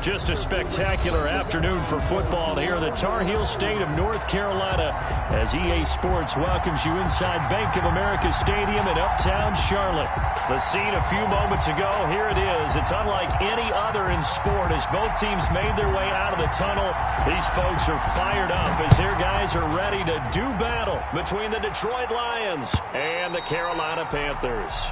Just a spectacular afternoon for football here in the Tar Heel state of North Carolina as EA Sports welcomes you inside Bank of America Stadium in Uptown Charlotte. The scene a few moments ago, here it is. It's unlike any other in sport as both teams made their way out of the tunnel. These folks are fired up as their guys are ready to do battle between the Detroit Lions and the Carolina Panthers.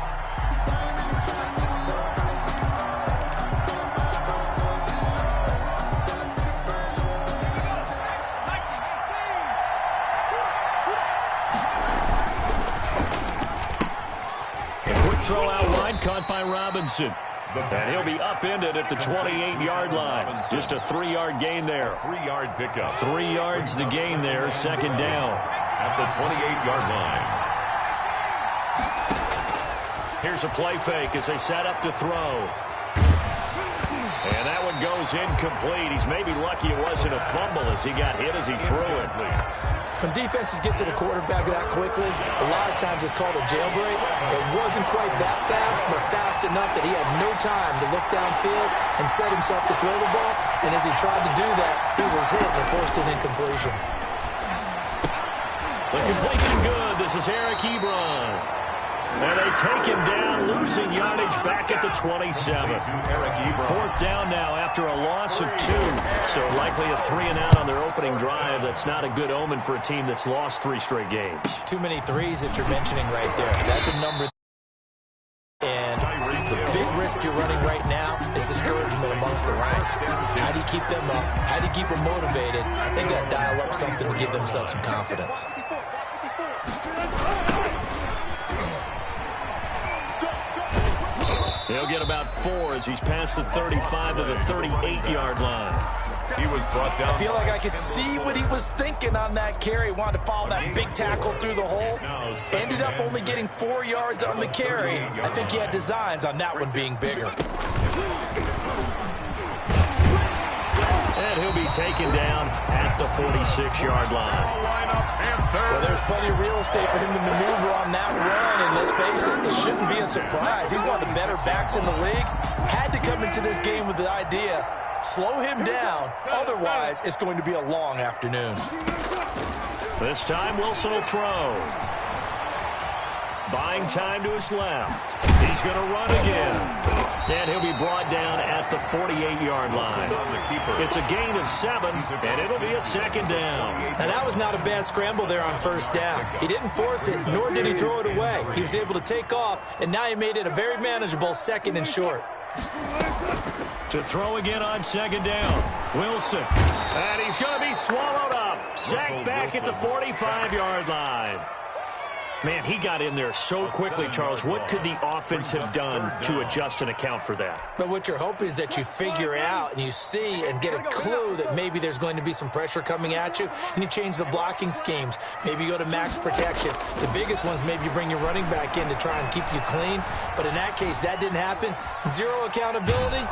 Throw out wide, caught by Robinson. And he'll be upended at the 28-yard line. Just a 3-yard gain there. 3-yard pickup. 3 yards the gain there, second down. At the 28-yard line. Here's a play fake as they set up to throw. And that one goes incomplete. He's maybe lucky it wasn't a fumble as he got hit as he threw it. When defenses get to the quarterback that quickly, a lot of times it's called a jailbreak. It wasn't quite that fast, but fast enough that he had no time to look downfield and set himself to throw the ball. And as he tried to do that, he was hit and forced an incompletion. The completion good. This is Eric Ebron. And they take him down, losing yardage back at the 27. Fourth down now after a loss of 2. So likely a 3-and-out on their opening drive. That's not a good omen for a team that's lost 3 straight games. Too many threes that you're mentioning right there. That's a number. And the big risk you're running right now is discouragement amongst the ranks. How do you keep them up? How do you keep them motivated? They got to dial up something to give themselves some confidence. He'll get about 4 as he's past the 35 to the 38-yard line. He was brought down. I feel like I could see what he was thinking on that carry. Wanted to follow that big tackle through the hole. Ended up only getting 4 yards on the carry. I think he had designs on that one being bigger. And he'll be taken down at the 46-yard line. Well, there's plenty of real estate for him to maneuver on that run, and let's face it, it shouldn't be a surprise. He's one of the better backs in the league. Had to come into this game with the idea, slow him down, otherwise it's going to be a long afternoon. This time Wilson will throw. Buying time to his left. He's going to run again. And he'll be brought down at the 48-yard line. It's a gain of 7, and it'll be a second down. And that was not a bad scramble there on first down. He didn't force it, nor did he throw it away. He was able to take off, and now he made it a very manageable second and short. To throw again on second down. Wilson. And he's going to be swallowed up. Sacked back at the 45-yard line. Man, he got in there so quickly, Charles. What could the offense have done to adjust and account for that? But what you're hoping is that you figure out and you see and get a clue that maybe there's going to be some pressure coming at you, and you change the blocking schemes. Maybe you go to max protection. The biggest ones, maybe you bring your running back in to try and keep you clean. But in that case, that didn't happen. Zero accountability.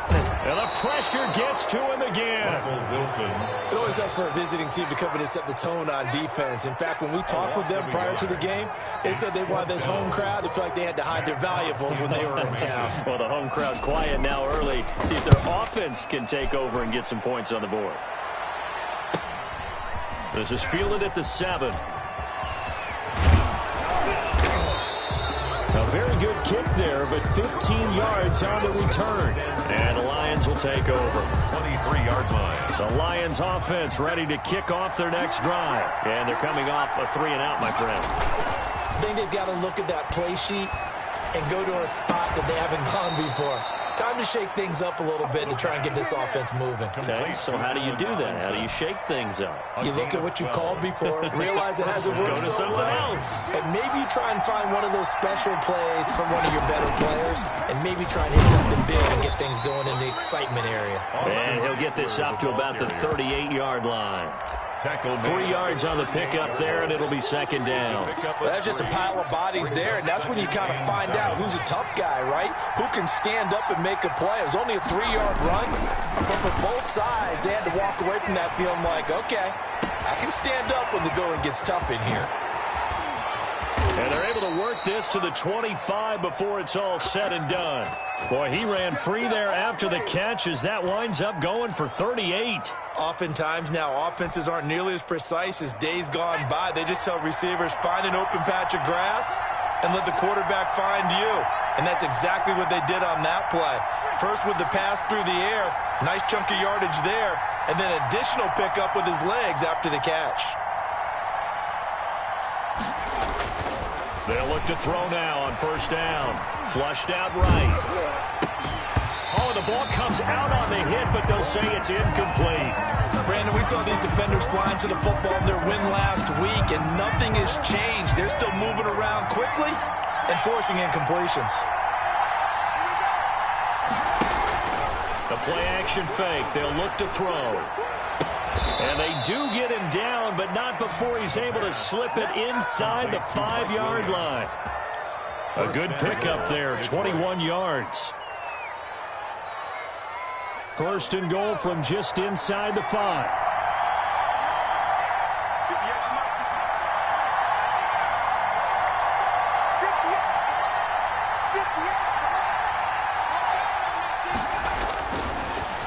And the pressure gets to him again. It always helps for a visiting team to come in and set the tone on defense. In fact, when we talked with them prior to the game, they said they wanted this home crowd to feel like they had to hide their valuables when they were in town. Well, the home crowd quiet now early. See if their offense can take over and get some points on the board. This is fielded at the 7. A very good kick there, but 15 yards on the return. And the Lions will take over. 23-yard line. The Lions offense ready to kick off their next drive. And they're coming off a 3-and-out, my friend. I think they've got to look at that play sheet and go to a spot that they haven't gone before. Time to shake things up a little bit to try and get this offense moving. Okay, so how do you do that? How do you shake things up? You look at what you've called before, realize it hasn't worked Go to something else. and maybe you try and find one of those special plays from one of your better players, and maybe try and hit something big and get things going in the excitement area. And he'll get this up to about the 38-yard line. 3 yards on the pickup there, and it'll be second down. Well, that's just a pile of bodies there, and that's when you kind of find out who's a tough guy, right? Who can stand up and make a play. It was only a 3-yard run, but for both sides, they had to walk away from that feeling like, okay, I can stand up when the going gets tough in here. And they're able to work this to the 25 before it's all said and done. Boy, he ran free there after the catch as that winds up going for 38. Oftentimes now, offenses aren't nearly as precise as days gone by. They just tell receivers, find an open patch of grass and let the quarterback find you. And that's exactly what they did on that play. First with the pass through the air, nice chunk of yardage there, and then additional pickup with his legs after the catch. They'll look to throw now on first down. Flushed out right. Oh, the ball comes out on the hit, but they'll say it's incomplete. Brandon, we saw these defenders flying to the football in their win last week, and nothing has changed. They're still moving around quickly and forcing incompletions. The play-action fake. They'll look to throw. And they do get him down, but not before he's able to slip it inside the 5-yard line. A good pickup there, 21 yards. First and goal from just inside the 5.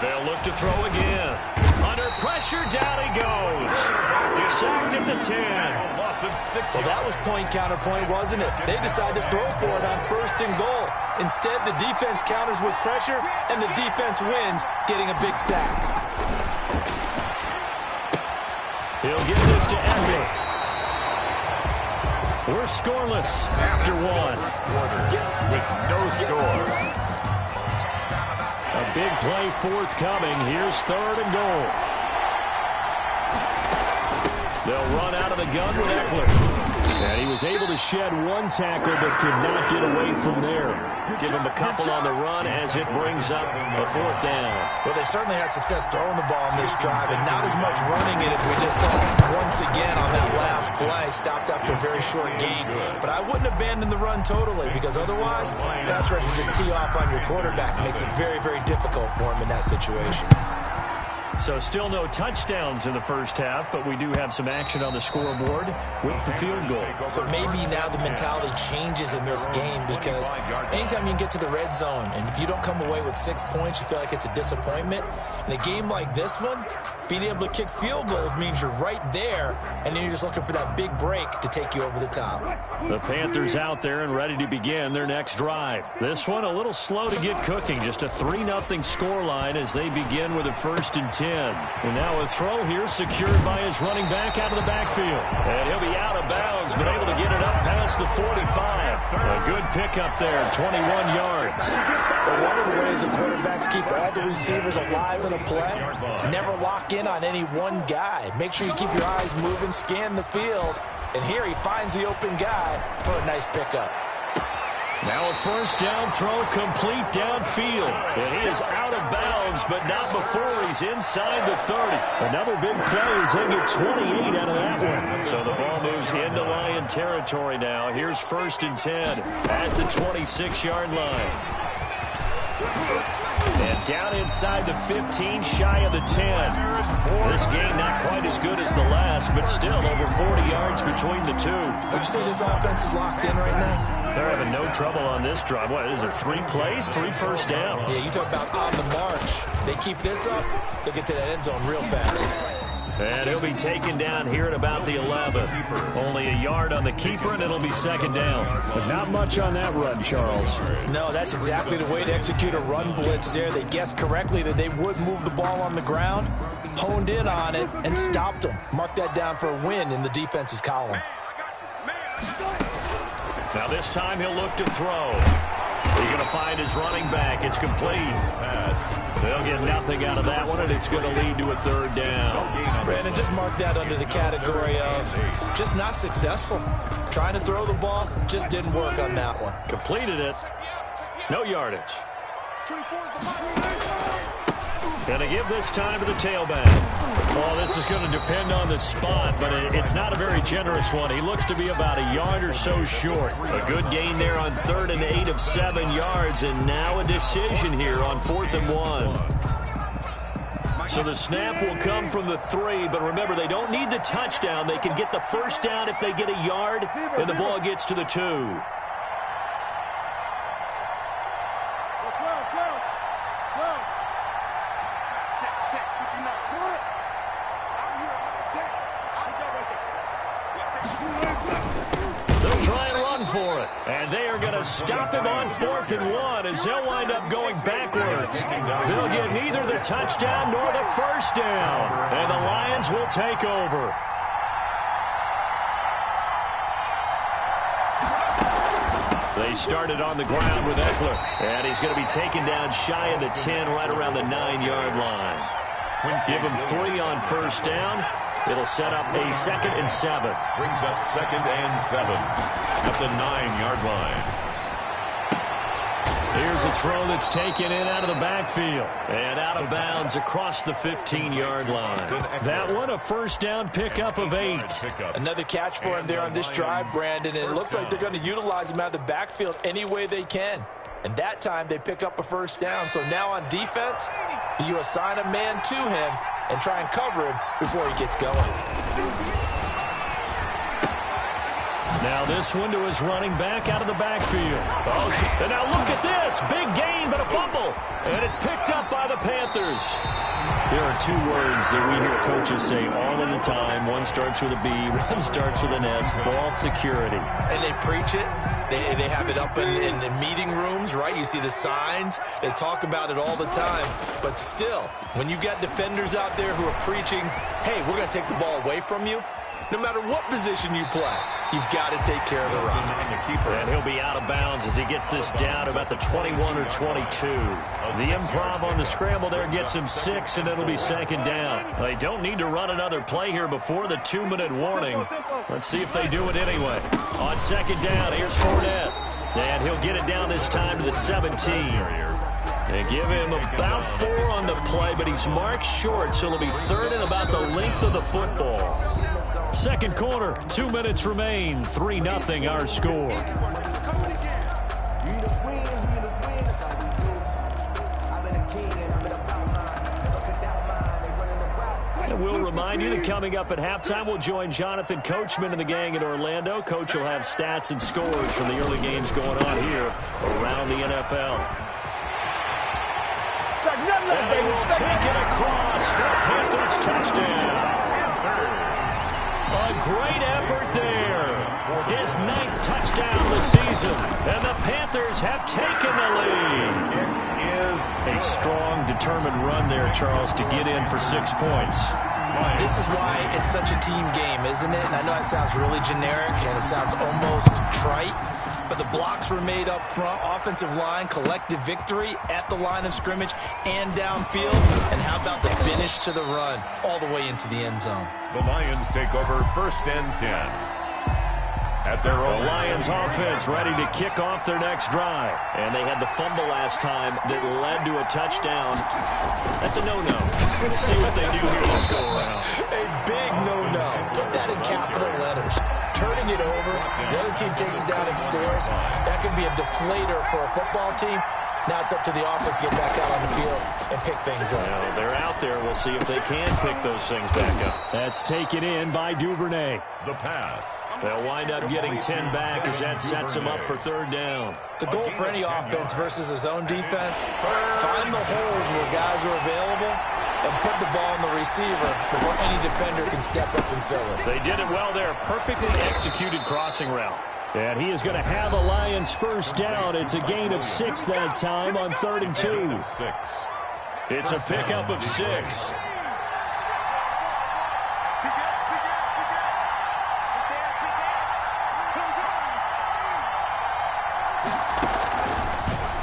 They'll look to throw again. Under pressure, down he goes. Sacked at the 10. Well, that was point-counterpoint, wasn't it? They decided to throw for it on first and goal. Instead, the defense counters with pressure, and the defense wins, getting a big sack. He'll give this to Eckler. We're scoreless after one. With no score. A big play forthcoming. Here's third and goal. They'll run out of the gun with Eckler. And he was able to shed one tackle, but could not get away from there. Give him a couple on the run as it brings up a fourth down. Well, they certainly had success throwing the ball on this drive, and not as much running it as we just saw once again on that last play. Stopped after a very short gain. But I wouldn't abandon the run totally, because otherwise, pass rushers just tee off on your quarterback. It makes it very, very difficult for him in that situation. So still no touchdowns in the first half, but we do have some action on the scoreboard with the field goal. So maybe now the mentality changes in this game, because anytime you can get to the red zone, and if you don't come away with 6 points, you feel like it's a disappointment. In a game like this one, being able to kick field goals means you're right there, and then you're just looking for that big break to take you over the top. The Panthers out there and ready to begin their next drive. This one a little slow to get cooking, just a 3-0 scoreline as they begin with a 1st and 10. And now a throw here secured by his running back out of the backfield. And he'll be out of bounds, but able to get it up past the 45. A good pickup there, 21 yards. But one of the ways the quarterbacks keep all the receivers alive in a play, never lock in on any one guy. Make sure you keep your eyes moving, scan the field. And here he finds the open guy for a nice pickup. Now a first down throw complete downfield. And he is out of bounds, but not before he's inside the 30. Another big play as they get 28 out of that one. So the ball moves into Lion territory now. Here's 1st and 10 at the 26-yard line. And down inside the 15, shy of the 10. This game not quite as good as the last, but still over 40 yards between the two. Would you say this offense is locked in right now? They're having no trouble on this drive. What, is it 3 plays, 3 first downs? Yeah, you talk about on the march. They keep this up, they'll get to that end zone real fast. And he'll be taken down here at about the 11. Only a yard on the keeper, and it'll be 2nd down. But not much on that run, Charles. No, that's exactly the way to execute a run blitz there. They guessed correctly that they would move the ball on the ground, honed in on it, and stopped them. Mark that down for a win in the defense's column. Now this time he'll look to throw. He's going to find his running back. It's complete. They'll get nothing out of that one, and it's going to lead to a 3rd down. Brandon, just mark that under the category of just not successful. Trying to throw the ball, just didn't work on that one. Completed it. No yardage. Going to give this time to the tailback. Well, this is going to depend on the spot, but it's not a very generous one. He looks to be about a yard or so short. A good gain there on 3rd and 8 of 7 yards, and now a decision here on 4th and 1. So the snap will come from the 3, but remember, they don't need the touchdown. They can get the first down if they get a yard, and the ball gets to the 2. They'll try and run for it. And they are going to stop him on 4th and 1 as they'll wind up going backwards. They'll get neither the touchdown nor the first down. And the Lions will take over. They started on the ground with Eckler. And he's going to be taken down shy of the 10, right around the 9-yard line. Give him 3 on first down. It'll set up a 2nd and 7. Brings up 2nd and 7 at the 9-yard line. Here's a throw that's taken in out of the backfield. And out of bounds across the 15-yard line. That one, a first down pickup of 8. Another catch for him there on this drive, Brandon. And it looks like they're going to utilize him out of the backfield any way they can. And that time they pick up a first down. So now on defense, you assign a man to him and try and cover him before he gets going. Now this one to his running back out of the backfield. Oh, and now look at this. Big gain, but a fumble. And it's picked up by the Panthers. There are 2 words that we hear coaches say all of the time. One starts with a B, one starts with an S. Ball security. And they preach it. They have it up in meeting rooms, right? You see the signs. They talk about it all the time. But still, when you've got defenders out there who are preaching, hey, we're going to take the ball away from you, no matter what position you play, you've got to take care of the run. And he'll be out of bounds as he gets this down about the 21 or 22. The improv on the scramble there gets him 6, and it'll be 2nd down. They don't need to run another play here before the 2-minute warning. Let's see if they do it anyway. On 2nd down, here's Fournette. And he'll get it down this time to the 17. They give him about 4 on the play, but he's marked short, so it'll be 3rd and about the length of the football. Second quarter, 2 minutes remain, 3-0 our score. And we'll remind you that coming up at halftime, we'll join Jonathan Coachman and the gang in Orlando. Coach will have stats and scores from the early games going on here around the NFL. And they will take it across for a Panthers touchdown. A great effort there. His 9th touchdown this season. And the Panthers have taken the lead. It is a strong, determined run there, Charles, to get in for 6 points. This is why it's such a team game, isn't it? And I know it sounds really generic and it sounds almost trite. But the blocks were made up front, offensive line, collective victory at the line of scrimmage and downfield. And how about the finish to the run all the way into the end zone? The Lions take over 1st and 10. At their own. The Lions offense ready to kick off their next drive. And they had the fumble last time that led to a touchdown. That's a no-no. We'll see what they do here this go around. A big no-no. Put that in capital letters. Turning it over, the other team takes it down and scores. That could be a deflator for a football team. Now it's up to the offense to get back out on the field and pick things up. Well, they're out there. We'll see if they can pick those things back up. That's taken in by Duvernay. The pass. They'll wind up getting 10 back as that sets them up for 3rd down. The goal for any offense versus his own defense, find the holes where guys are available and put the ball in the receiver before any defender can step up and fill it. They did it well there. Perfectly executed crossing route. And he is going to have a Lions first down. It's a gain of 6 that time on 3rd and 2. It's a pickup of 6.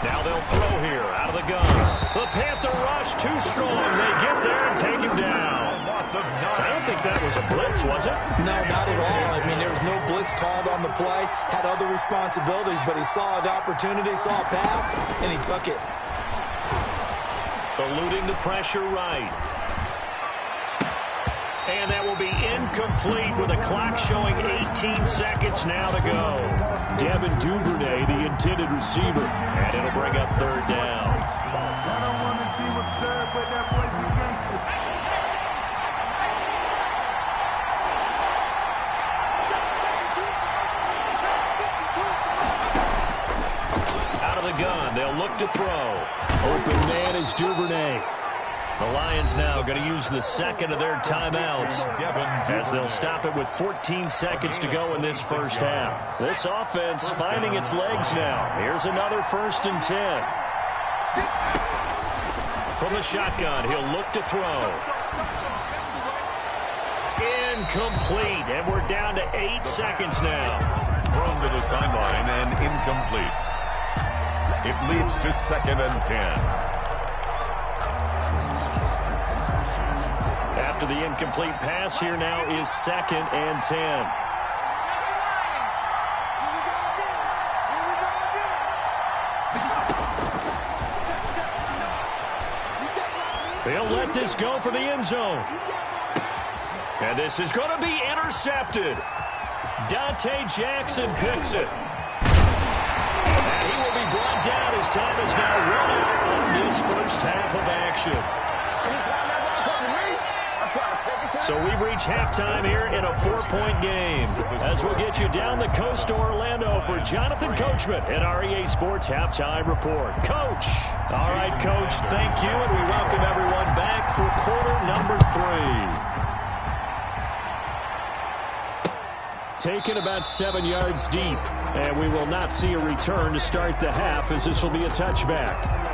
Now they'll throw here out of the gun. The Panther rush too strong. They get there and take him down. I don't think that was a blitz, was it? No, not at all. I mean, there was no blitz called on the play. Had other responsibilities, but he saw an opportunity, saw a path, and he took it. Eluding the pressure right. And that will be incomplete with a clock showing 18 seconds now to go. Devin Duvernay, the intended receiver. And it'll bring up 3rd down. I don't want to see what's good, but that boy's a gangster. Out of the gun, they'll look to throw. Open man is Duvernay. The Lions now going to use the second of their timeouts as they'll stop it with 14 seconds to go in this first half. This offense finding its legs now. Here's another 1st and 10. From the shotgun, he'll look to throw. Incomplete, and we're down to 8 seconds now. Thrown to the sideline and incomplete. It leads to 2nd and 10. After the incomplete pass, here now is 2nd and 10. They'll let this go for the end zone. And this is going to be intercepted. Dante Jackson picks it. And he will be brought down as time is now run out on this first half of action. So we've reached halftime here in a 4-point game. As we'll get you down the coast to Orlando for Jonathan Coachman at our EA Sports Halftime Report. Coach. All right, Coach, thank you, and we welcome everyone back for quarter number 3. Taken about 7 yards deep, and we will not see a return to start the half as this will be a touchback.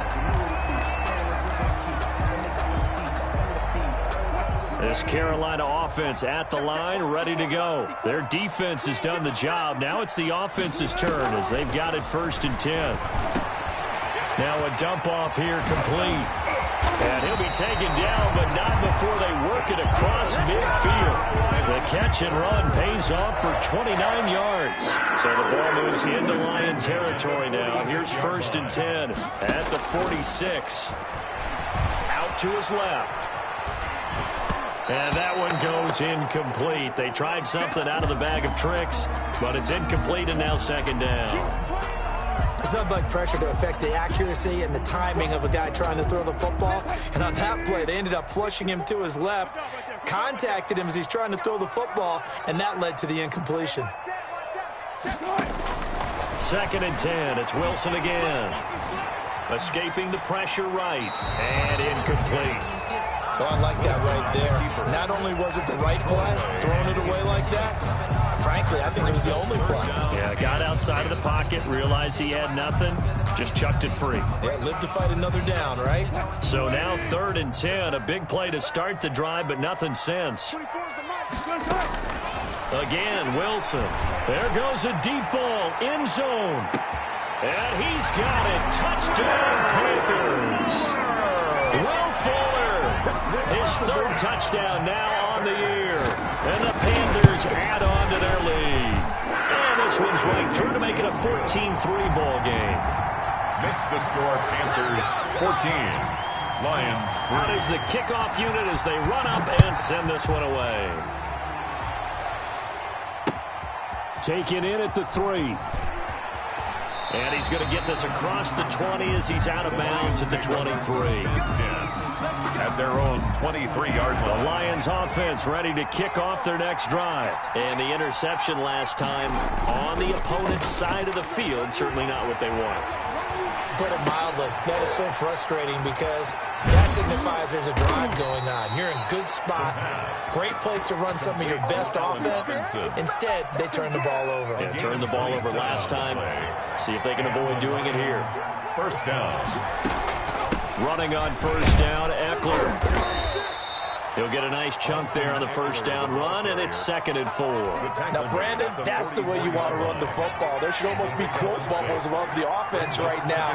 This Carolina offense at the line, ready to go. Their defense has done the job. Now it's the offense's turn as they've got it 1st and 10. Now a dump off here complete. And he'll be taken down, but not before they work it across midfield. The catch and run pays off for 29 yards. So the ball moves into Lion territory now. Here's 1st and 10 at the 46. Out to his left. And that one goes incomplete. They tried something out of the bag of tricks, but it's incomplete and now 2nd down. It's not like pressure to affect the accuracy and the timing of a guy trying to throw the football. And on that play, they ended up flushing him to his left, contacted him as he's trying to throw the football, and that led to the incompletion. 2nd and 10. It's Wilson again. Escaping the pressure right. And incomplete. So I like that right there. Not only was it the right play, throwing it away like that, frankly, I think it was the only play. Yeah, got outside of the pocket, realized he had nothing, just chucked it free. Yeah, live to fight another down, right? So now 3rd and 10, a big play to start the drive, but nothing since. Again, Wilson. There goes a deep ball, end zone. And he's got it. Touchdown, Panthers. Will Fuller. His 3rd touchdown now on the year. And the Panthers add on to their lead. And this one's right through to make it a 14-3 ball game. Makes the score Panthers 14. Lions 3. Out is the kickoff unit as they run up and send this one away. Taken in at the 3. And he's going to get this across the 20 as he's out of bounds at the 23. At their own 23-yard line. The Lions offense ready to kick off their next drive. And the interception last time on the opponent's side of the field, certainly not what they want. Put it mildly, that is so frustrating because that signifies there's a drive going on. You're in a good spot, great place to run some of your best offense. Instead, they turn the ball over. Yeah, turned the ball over last time. See if they can avoid doing it here. 1st down. Running on 1st down, Eckler. He'll get a nice chunk there on the 1st down run, and it's 2nd and 4. Now, Brandon, that's the way you want to run the football. There should almost be quote bubbles above the offense right now.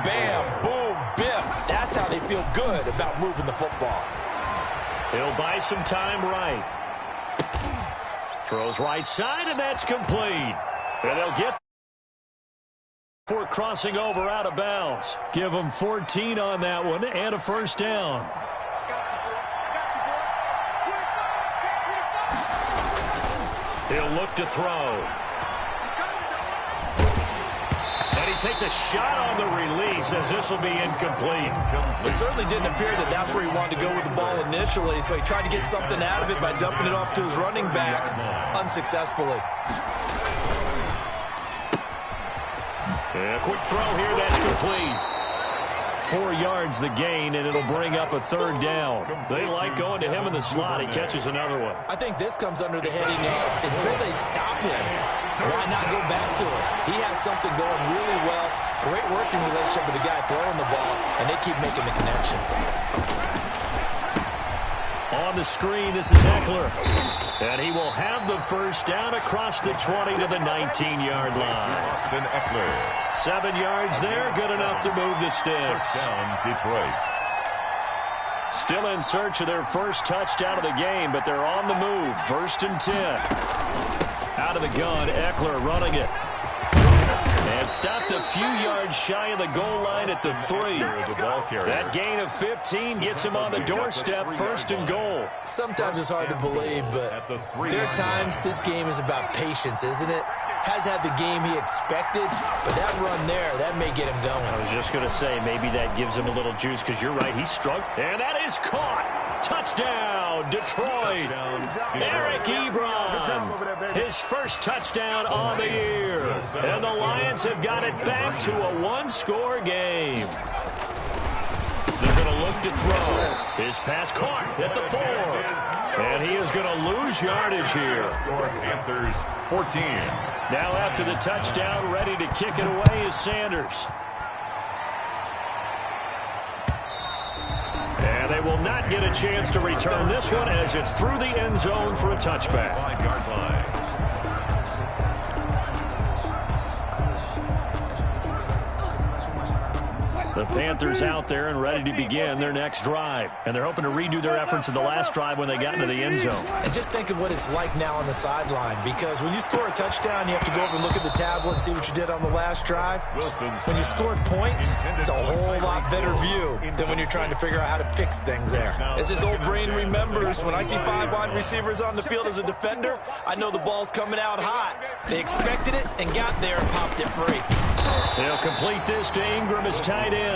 Bam, boom, biff. That's how they feel good about moving the football. He'll buy some time right. Throws right side, and that's complete. And they'll get for crossing over out of bounds. Give them 14 on that one and a 1st down. He'll look to throw. And he takes a shot on the release as this will be incomplete. It certainly didn't appear that that's where he wanted to go with the ball initially, so he tried to get something out of it by dumping it off to his running back unsuccessfully. And a quick throw here, that's complete. 4 yards the gain, and it'll bring up a 3rd down. They like going to him in the slot. He catches another one. I think this comes under the heading of until they stop him, why not go back to it? He has something going really well. Great working relationship with the guy throwing the ball, and they keep making the connection. On the screen, this is Ekeler. And he will have the first down across the 20 to the 19-yard line. Austin Ekeler. 7 yards there, good enough to move the sticks. Down Detroit. Still in search of their first touchdown of the game, but they're on the move. 1st and 10. Out of the gun, Ekeler running it. And stopped a few yards shy of the goal line at the 3. That gain of 15 gets him on the doorstep, 1st and goal. Sometimes it's hard to believe, but there are times this game is about patience, isn't it? Has had the game he expected, but that run there, that may get him going. I was just going to say, maybe that gives him a little juice, because you're right, he's struck. And that is caught. Touchdown, Detroit. Eric Ebron, his first touchdown on the year. And the Lions have got it back to a 1-score game. They're going to look to throw. His pass caught at the 4. And he is going to lose yardage here. Panthers 14. Now after the touchdown, ready to kick it away is Sanders. And they will not get a chance to return this one as it's through the end zone for a touchback. 5-yard line. The Panthers out there and ready to begin their next drive. And they're hoping to redo their efforts in the last drive when they got into the end zone. And just think of what it's like now on the sideline, because when you score a touchdown, you have to go over and look at the tablet and see what you did on the last drive. When you scored points, it's a whole lot better view than when you're trying to figure out how to fix things there. As his old brain remembers, when I see 5 wide receivers on the field as a defender, I know the ball's coming out hot. They expected it and got there and popped it free. They'll complete this to Ingram as tight end.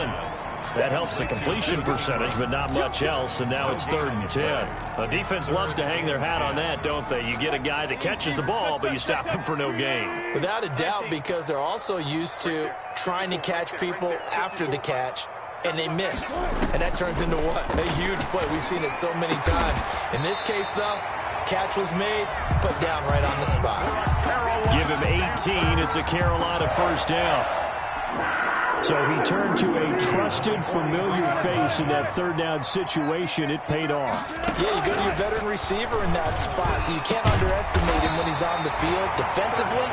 That helps the completion percentage, but not much else, and now it's 3rd and 10. The defense loves to hang their hat on that, don't they? You get a guy that catches the ball, but you stop him for no gain. Without a doubt, because they're also used to trying to catch people after the catch, and they miss. And that turns into what? A huge play. We've seen it so many times. In this case, though, catch was made, put down right on the spot. Give him 18. It's a Carolina first down. So he turned to a trusted, familiar face in that 3rd down situation. It paid off. Yeah, you go to your veteran receiver in that spot, so you can't underestimate him when he's on the field. Defensively,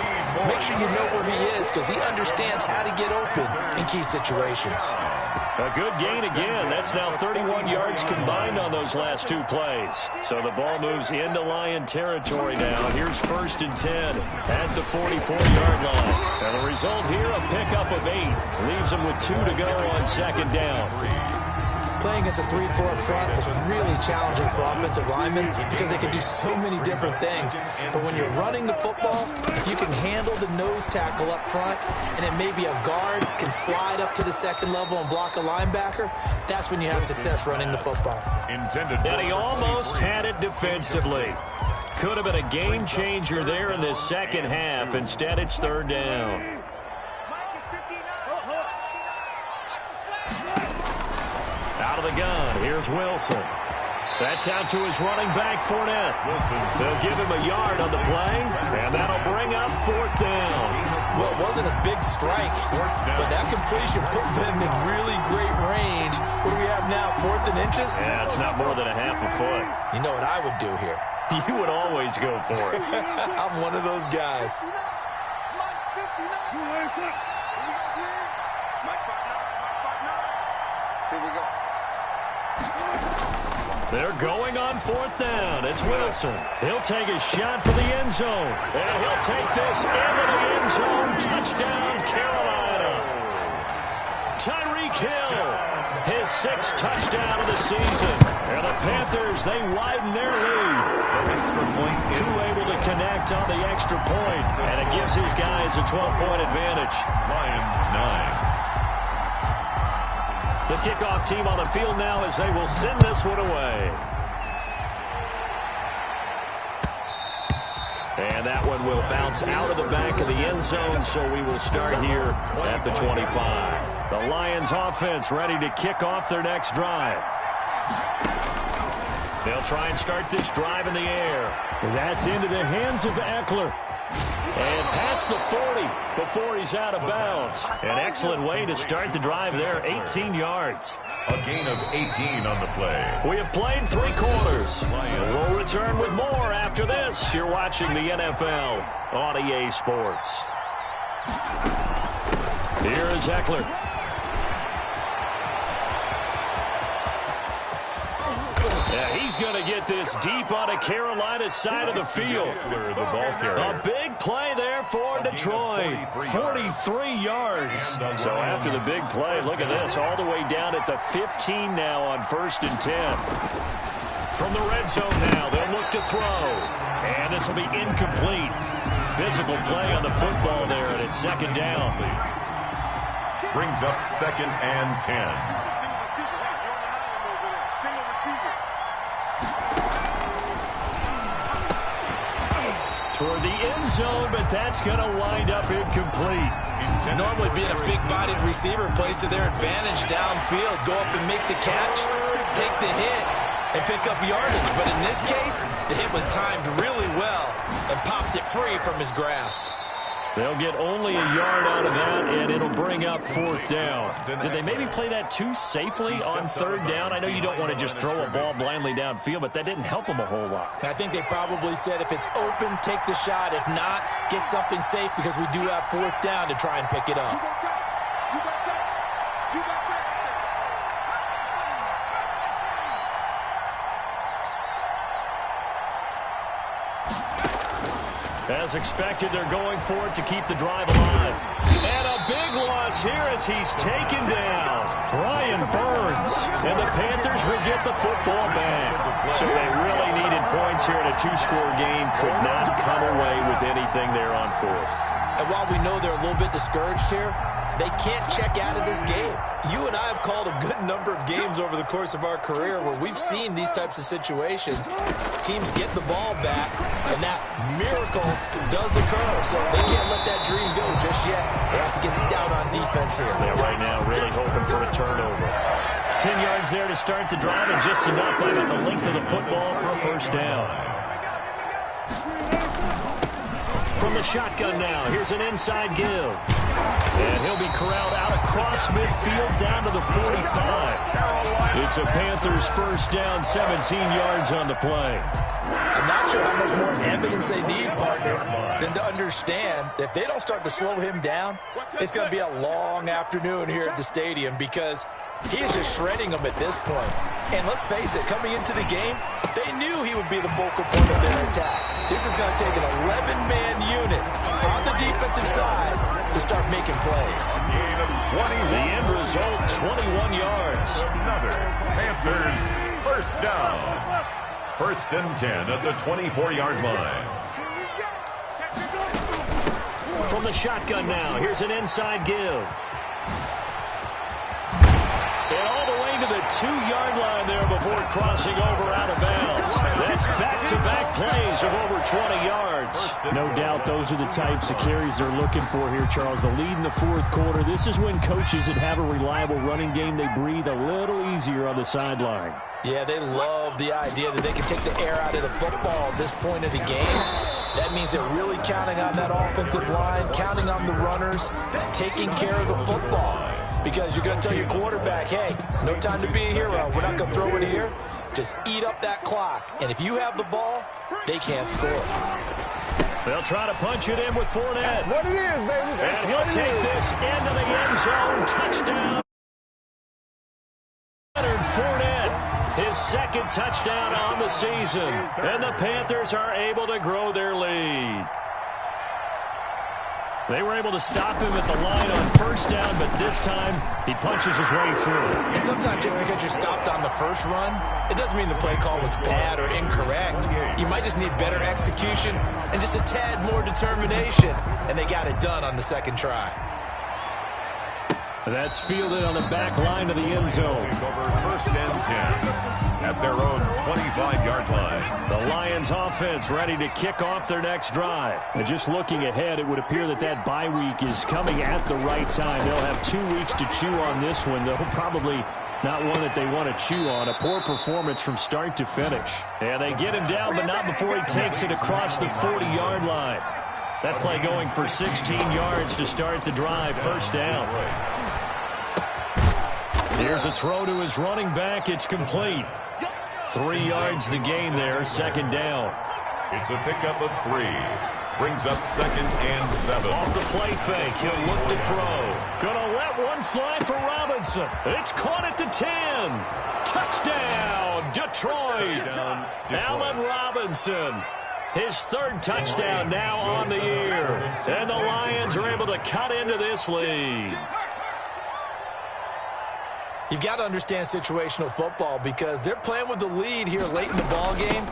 make sure you know where he is, because he understands how to get open in key situations. A good gain again. That's now 31 yards combined on those last 2 plays. So the ball moves into Lion territory now. Here's 1st and 10 at the 44-yard line. And the result here, a pickup of 8. Leaves them with 2 to go on 2nd down. Playing against a 3-4 front is really challenging for offensive linemen because they can do so many different things. But when you're running the football, if you can handle the nose tackle up front, and then maybe a guard can slide up to the 2nd level and block a linebacker, that's when you have success running the football. And he almost had it defensively. Could have been a game changer there in this 2nd half. Instead, it's 3rd down. Out of the gun, here's Wilson. That's out to his running back, Fournette. They'll give him a yard on the play, and that'll bring up 4th down. Well, it wasn't a big strike, but that completion put them in really great range. What do we have now, 4th and inches? Yeah, it's not more than a half a foot. You know what I would do here? You would always go for it. I'm one of those guys. They're going on 4th down. It's Wilson. He'll take a shot for the end zone. And he'll take this into the end zone. Touchdown, Carolina. Tyreek Hill, his 6th touchdown of the season. And the Panthers, they widen their lead. Too able to connect on the extra point. And it gives his guys a 12-point advantage. Lions 9. The kickoff team on the field now as they will send this one away. And that one will bounce out of the back of the end zone, so we will start here at the 25. The Lions offense ready to kick off their next drive. They'll try and start this drive in the air. That's into the hands of Eckler. And past the 40 before he's out of bounds. An excellent way to start the drive there, 18 yards. A gain of 18 on the play. We have played 3 quarters. We'll return with more after this. You're watching the NFL on EA Sports. Here is Eckler. Yeah, he's going to get this deep on a Carolina side of the field. The ball carrier. A big play there for Detroit. 43 yards. So after the big play, look at this. All the way down at the 15 now on 1st and 10. From the red zone now, they'll look to throw. And this will be incomplete. Physical play on the football there, and it's 2nd down. Brings up 2nd and 10. Toward the end zone, but that's going to wind up incomplete. Normally being a big-bodied receiver plays to their advantage downfield. Go up and make the catch, take the hit, and pick up yardage. But in this case, the hit was timed really well and popped it free from his grasp. They'll get only a yard out of that, and it'll bring up 4th down. Did they maybe play that too safely on 3rd down? I know you don't want to just throw a ball blindly downfield, but that didn't help them a whole lot. I think they probably said if it's open, take the shot. If not, get something safe because we do have 4th down to try and pick it up. As expected, they're going for it to keep the drive alive. And a big loss here as he's taken down. Brian Burns. And the Panthers will get the football back. So they really needed points here in a 2-score game. Could not come away with anything there on 4th. And while we know they're a little bit discouraged here, they can't check out of this game. You and I have called a good number of games over the course of our career where we've seen these types of situations. Teams get the ball back, and that miracle does occur. So they can't let that dream go just yet. They have to get stout on defense here. Yeah, right now really hoping for a turnover. 10 yards there to start the drive, and just enough by the length of the football for a 1st down. From the shotgun now, here's an inside give. And he'll be corralled out across midfield down to the 45. It's a Panthers 1st down, 17 yards on the play. I'm not sure how much more evidence they need, partner, than to understand that if they don't start to slow him down, it's going to be a long afternoon here at the stadium because he is just shredding them at this point. And let's face it, coming into the game, they knew he would be the focal point of their attack. This is going to take an 11-man unit on the defensive side to start making plays. The end result, 21 yards. Another Panthers 1st down. 1st and 10 at the 24-yard line. From the shotgun now, here's an inside give. And all the way to the 2-yard line there before crossing over out of bounds. That's back-to-back plays of over 20 yards. No doubt those are the types of carries they're looking for here, Charles. The lead in the 4th quarter. This is when coaches that have a reliable running game, they breathe a little easier on the sideline. Yeah, they love the idea that they can take the air out of the football at this point of the game. That means they're really counting on that offensive line, counting on the runners, taking care of the football. Because you're going to tell your quarterback, hey, no time to be a hero. We're not going to throw it here. Just eat up that clock. And if you have the ball, they can't score. They'll try to punch it in with Fournette. That's what it is, baby. That's and he'll take this into the end zone. Touchdown. Leonard Fournette, his 2nd touchdown on the season. And the Panthers are able to grow their lead. They were able to stop him at the line on 1st down, but this time he punches his way through. And sometimes just because you're stopped on the first run, it doesn't mean the play call was bad or incorrect. You might just need better execution and just a tad more determination, and they got it done on the 2nd try. That's fielded on the back line of the end zone. Over 1st and 10. at their own 25-yard line. The Lions offense ready to kick off their next drive. And just looking ahead, it would appear that bye week is coming at the right time. They'll have 2 weeks to chew on this one. They'll probably not one that they want to chew on. A poor performance from start to finish. And they get him down, but not before he takes it across the 40-yard line. That play going for 16 yards to start the drive. First down. Here's a throw to his running back. It's complete. 3 yards the gain there. Second down. It's a pickup of 3. Brings up 2nd and 7. Off the play fake. He'll look to throw. Gonna let one fly for Robinson. It's caught at the 10. Touchdown, Detroit. Allen Robinson. His 3rd touchdown now on the year. And the Lions are able to cut into this lead. You've got to understand situational football because they're playing with the lead here late in the ball game.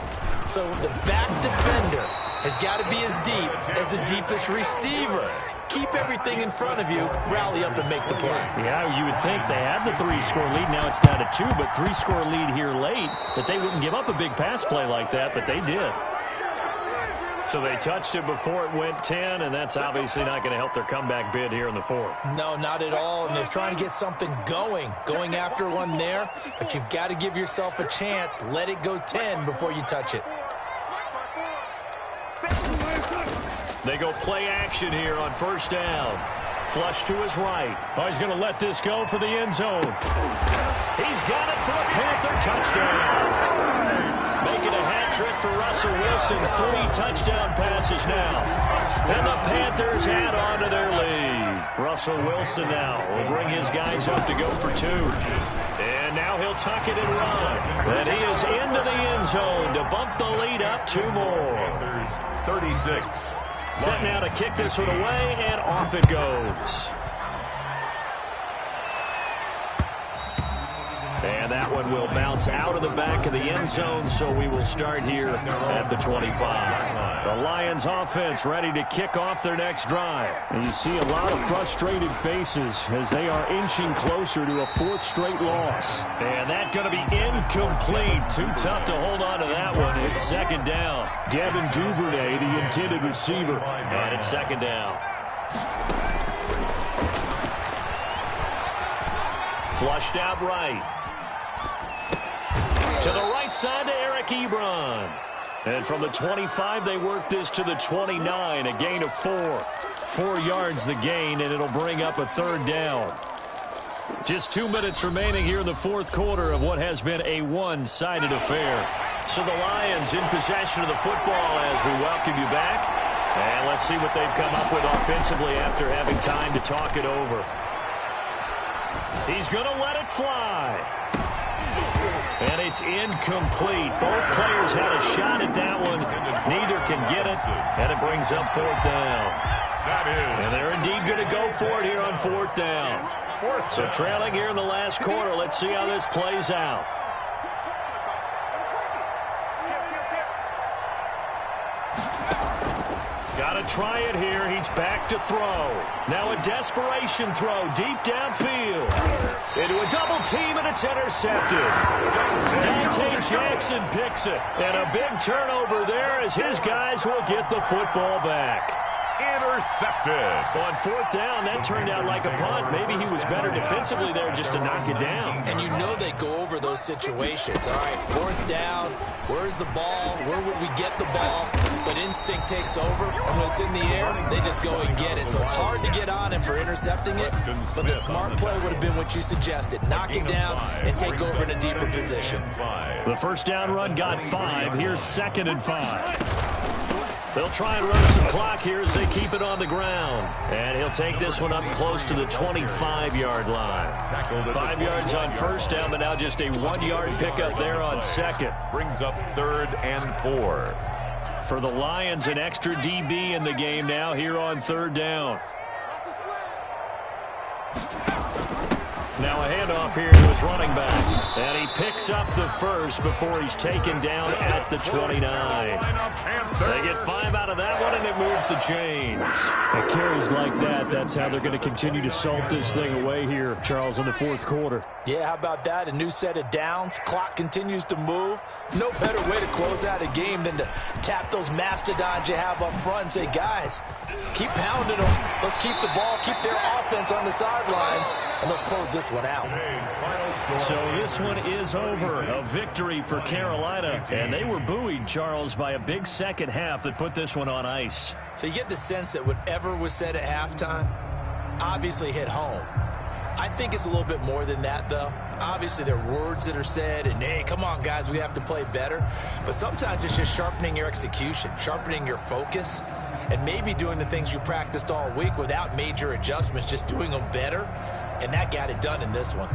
So the back defender has got to be as deep as the deepest receiver. Keep everything in front of you, rally up and make the play. Yeah, you would think they had the 3-score lead. Now it's down to 2, but 3-score lead here late, that they wouldn't give up a big pass play like that, but they did. So they touched it before it went 10, and that's obviously not going to help their comeback bid here in the 4th. No, not at all, and they're trying to get something going after one there, but you've got to give yourself a chance. Let it go 10 before you touch it. They go play action here on first down. Flush to his right. Oh, he's going to let this go for the end zone. He's got it for a Panther touchdown. Making a hat trick for Russell Wilson. 3 touchdown passes now. And the Panthers add on to their lead. Russell Wilson now will bring his guys up to go for 2. And now he'll tuck it and run. And he is into the end zone to bump the lead up 2 more. Panthers 36. Set now to kick this one away, and off it goes. And that one will bounce out of the back of the end zone, so we will start here at the 25. The Lions offense ready to kick off their next drive. And you see a lot of frustrated faces as they are inching closer to a 4th straight loss. And that's going to be incomplete. Too tough to hold on to that one. It's 2nd down. Devin Duvernay, the intended receiver. And it's 2nd down. Flushed out right. To the right side to Eric Ebron. And from the 25, they work this to the 29. A gain of 4. 4 yards the gain, and it'll bring up a 3rd down. Just 2 minutes remaining here in the 4th quarter of what has been a one-sided affair. So the Lions in possession of the football as we welcome you back. And let's see what they've come up with offensively after having time to talk it over. He's going to let it fly. And it's incomplete. Both players had a shot at that one. Neither can get it. And it brings up 4th down. And they're indeed going to go for it here on 4th down. So trailing here in the last quarter. Let's see how this plays out. Got to try it here. He's back to throw. Now a desperation throw deep downfield. Into a double team, and it's intercepted. Dante Jackson picks it. And a big turnover there as his guys will get the football back. Intercepted. On 4th down, that turned out like a punt. Maybe he was better defensively there just to knock it down. And you know they go over those situations. All right, 4th down. Where's the ball? Where would we get the ball? But instinct takes over, and when it's in the air, they just go and get it. So it's hard to get on him for intercepting it, but the smart play would have been what you suggested. Knock it down and take over in a deeper position. The first down run got 5. Here's 2nd and 5. They'll try and run some clock here as they keep it on the ground. And he'll take this one up close to the 25-yard line. 5 yards on first down, but now just a 1-yard pickup there on 2nd. Brings up 3rd and 4. For the Lions, an extra DB in the game now here on 3rd down. Now a handoff here to his running back. And he picks up the first before he's taken down at the 29. They get 5 out of that one, and they've that moves the chains. And carries like that, that's how they're going to continue to salt this thing away here, Charles, in the fourth quarter. Yeah, how about that? A new set of downs. Clock continues to move. No better way to close out a game than to tap those mastodons you have up front and say, guys, keep pounding them. Let's keep the ball, keep their offense on the sidelines, and let's close this one out. So this one is over. A victory for Carolina. And they were buoyed, Charles, by a big second half that put this one on ice. So you get the sense that whatever was said at halftime obviously hit home. I think it's a little bit more than that, though. Obviously, there are words that are said, and, hey, come on, guys, we have to play better. But sometimes it's just sharpening your execution, sharpening your focus, and maybe doing the things you practiced all week without major adjustments, just doing them better. And that got it done in this one.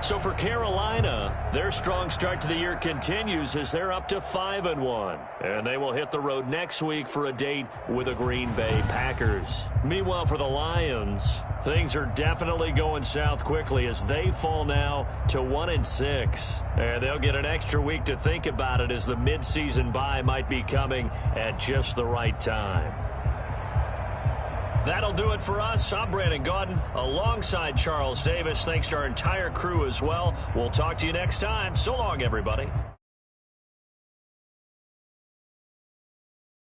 So for Carolina, their strong start to the year continues as they're up to 5-1. And they will hit the road next week for a date with the Green Bay Packers. Meanwhile, for the Lions, things are definitely going south quickly as they fall now to 1-6. And they'll get an extra week to think about it as the midseason bye might be coming at just the right time. That'll do it for us. I'm Brandon Gaudin alongside Charles Davis. Thanks to our entire crew as well. We'll talk to you next time. So long, everybody.